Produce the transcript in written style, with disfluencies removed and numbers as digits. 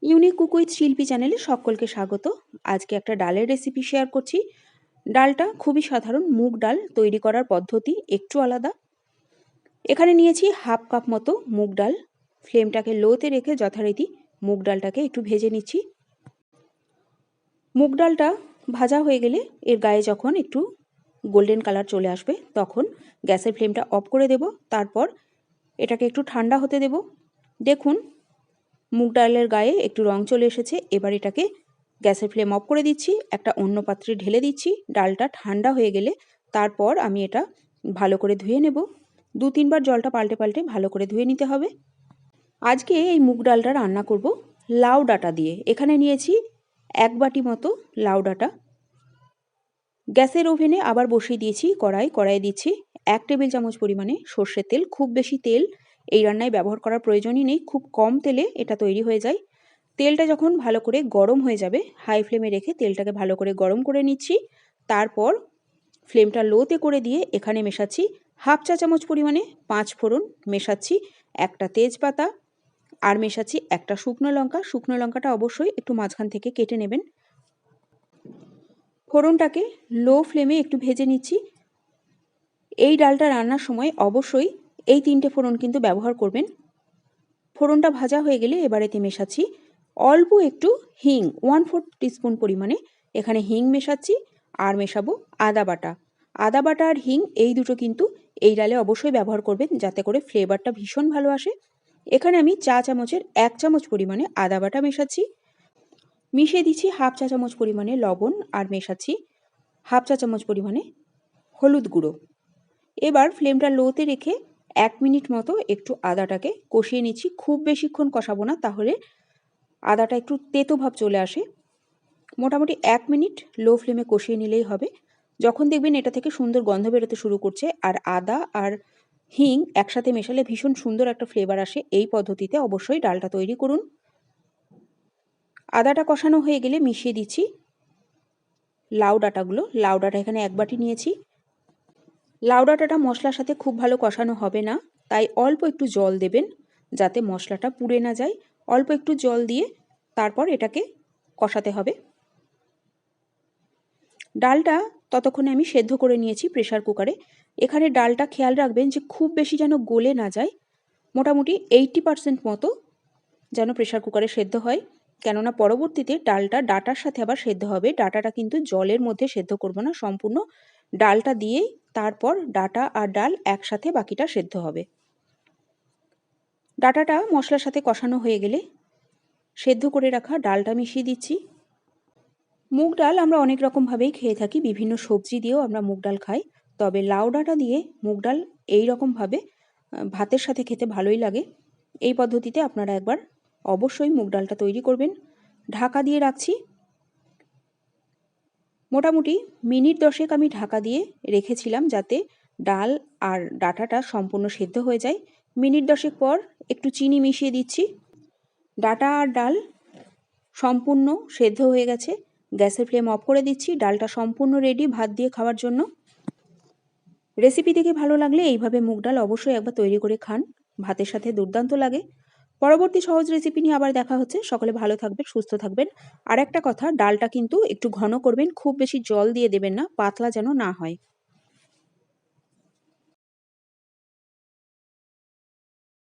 Unique cook with শিল্পী চ্যানেলে সকলকে স্বাগত। আজকে একটা ডালের রেসিপি শেয়ার করছি। ডালটা খুবই সাধারণ, মুগ ডাল। তৈরি করার পদ্ধতি একটু আলাদা। এখানে নিয়েছি হাফ কাপ মতো মুগ ডাল। ফ্লেমটাকে লোতে রেখে যথারীতি মুগ ডালটাকে একটু ভেজে নিচ্ছি। মুগ ডালটা ভাজা হয়ে গেলে এর গায়ে যখন একটু গোল্ডেন কালার চলে আসবে তখন গ্যাসের ফ্লেমটা অফ করে দেব। তারপর এটাকে একটু ঠান্ডা হতে দেব। দেখুন মুগ ডালের গায়ে একটু রং চলে এসেছে। এবার এটাকে গ্যাসের ফ্লেম অফ করে দিচ্ছি, একটা অন্য পাত্রে ঢেলে দিচ্ছি। ডালটা ঠান্ডা হয়ে গেলে তারপর আমি এটা ভালো করে ধুয়ে নেব। 2-3 বার জলটা পাল্টে পাল্টে ভালো করে ধুয়ে নিতে হবে। আজকে এই মুগ ডালটা রান্না করব লাউ ডাঁটা দিয়ে। এখানে নিয়েছি 1 বাটি মতো লাউ ডাঁটা। গ্যাসের ওভেনে আবার বসিয়ে দিয়েছি কড়াইয়ে দিচ্ছি 1 টেবিল চামচ পরিমাণে সর্ষের তেল। খুব বেশি তেল এই রান্নায় ব্যবহার করার প্রয়োজনই নেই, খুব কম তেলে এটা তৈরি হয়ে যায়। তেলটা যখন ভালো করে গরম হয়ে যাবে হাই ফ্লেমে রেখে তেলটাকে ভালো করে গরম করে নিচ্ছি। তারপর ফ্লেমটা লোতে করে দিয়ে এখানে মেশাচ্ছি হাফ চা চামচ পরিমাণে 5 ফোড়ন, মেশাচ্ছি একটা তেজপাতা, আর মেশাচ্ছি একটা শুকনো লঙ্কা। শুকনো লঙ্কাটা অবশ্যই একটু মাঝখান থেকে কেটে নেবেন। ফোড়নটাকে লো ফ্লেমে একটু ভেজে নিচ্ছি। এই ডালটা রান্নার সময় অবশ্যই এই 3টে ফোড়ন কিন্তু ব্যবহার করবেন। ফোড়নটা ভাজা হয়ে গেলে এবারেতে মেশাচ্ছি অল্প একটু হিং, 1/4 টিস্পুন পরিমাণে এখানে হিং মেশাচ্ছি। আর মেশাবো আদা বাটা। আদা বাটা আর হিং এই দুটো কিন্তু এই ডালে অবশ্যই ব্যবহার করবেন যাতে করে ফ্লেভারটা ভীষণ ভালো আসে। এখানে আমি চা চামচের 1 চামচ পরিমাণে আদা বাটা মেশাচ্ছি। মিশিয়ে দিচ্ছি হাফ চা চামচ পরিমাণে লবণ, আর মেশাচ্ছি হাফ চা চামচ পরিমাণে হলুদ গুঁড়ো। এবার ফ্লেমটা লোতে রেখে 1 মিনিট মতো একটু আদাটাকে কষিয়ে নিচ্ছি। খুব বেশিক্ষণ কষাবো না, তাহলে আদাটা একটু তেতো ভাব চলে আসে। মোটামুটি 1 মিনিট লো ফ্লেমে কষিয়ে নিলেই হবে। যখন দেখবেন এটা থেকে সুন্দর গন্ধ বেরোতে শুরু করছে আর আদা আর হিং একসাথে মেশালে ভীষণ সুন্দর একটা ফ্লেভার আসে, এই পদ্ধতিতে অবশ্যই ডালটা তৈরি করুন। আদাটা কষানো হয়ে গেলে মিশিয়ে দিচ্ছি লাউ ডাঁটাগুলো। লাউ ডাঁটা এখানে 1 বাটি নিয়েছি। লাউ ডাঁটাটা মশলার সাথে খুব ভালো কষানো হবে না, তাই অল্প একটু জল দেবেন যাতে মশলাটা পুড়ে না যায়। অল্প একটু জল দিয়ে তারপর এটাকে কষাতে হবে। ডালটা ততক্ষণে আমি সেদ্ধ করে নিয়েছি প্রেসার কুকারে। এখানে ডালটা খেয়াল রাখবেন যে খুব বেশি যেন গলে না যায়, মোটামুটি 80% মতো যেন প্রেসার কুকারে সেদ্ধ হয়। কেননা পরবর্তীতে ডালটা ডাঁটার সাথে আবার সেদ্ধ হবে। ডাঁটাটা কিন্তু জলের মধ্যে সেদ্ধ করব না, সম্পূর্ণ ডালটা দিয়েই তারপর ডাঁটা আর ডাল একসাথে বাকিটা সেদ্ধ হবে। ডাঁটাটা মশলার সাথে কষানো হয়ে গেলে সেদ্ধ করে রাখা ডালটা মিশিয়ে দিচ্ছি। মুগ ডাল আমরা অনেক রকমভাবেই খেয়ে থাকি, বিভিন্ন সবজি দিয়েও আমরা মুগ ডাল খাই। তবে লাউ ডাঁটা দিয়ে মুগ ডাল এই রকমভাবে ভাতের সাথে খেতে ভালোই লাগে। এই পদ্ধতিতে আপনারা একবার অবশ্যই মুগ ডালটা তৈরি করবেন। ঢাকা দিয়ে রাখছি। মোটামুটি মিনিট 10 আমি ঢাকা দিয়ে রেখেছিলাম যাতে ডাল আর ডাঁটাটা সম্পূর্ণ সেদ্ধ হয়ে যায়। মিনিট 10 পর একটু চিনি মিশিয়ে দিচ্ছি। ডাঁটা আর ডাল সম্পূর্ণ সেদ্ধ হয়ে গেছে। গ্যাসের ফ্লেম অফ করে দিচ্ছি। ডালটা সম্পূর্ণ রেডি ভাত দিয়ে খাওয়ার জন্য। রেসিপি দেখে ভালো লাগলে এইভাবে মুগ ডাল অবশ্যই একবার তৈরি করে খান, ভাতের সাথে দুর্দান্ত লাগে। পরবর্তী সহজ রেসিপি নিয়ে আবার দেখা হচ্ছে। সকলে ভালো থাকবেন, সুস্থ থাকবেন। আর একটা কথা, ডালটা কিন্তু একটু ঘন করবেন, খুব বেশি জল দিয়ে দেবেন না, পাতলা যেন না হয়।